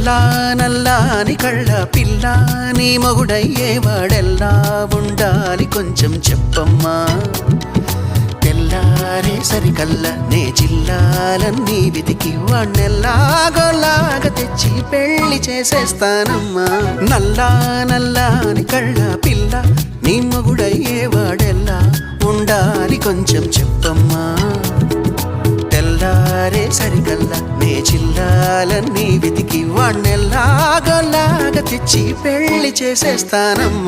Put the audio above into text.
నల్లా నల్లాని కళ్ళ పిల్ల నీ మొగుడయ్యేవాడెల్లా ఉండాలి కొంచెం చెప్పమ్మా తెల్లారే సరికల్లా నే జిల్లాలన్నీ వెతికి వాణ్ణెల్లాగోలాగా తెచ్చి పెళ్లి చేసేస్తానమ్మా నల్లా నల్లాని కళ్ళ పిల్ల నీ మొగుడయ్యేవాడెల్లా ఉండాలి కొంచెం చెప్పమ్మా తెల్లారే సరికల్లా నే జిల్లాలన్నీ వెతికి వాణ్ణెల్లాగోలాగా తెచ్చి పెళ్లి చేసేస్తానమ్మా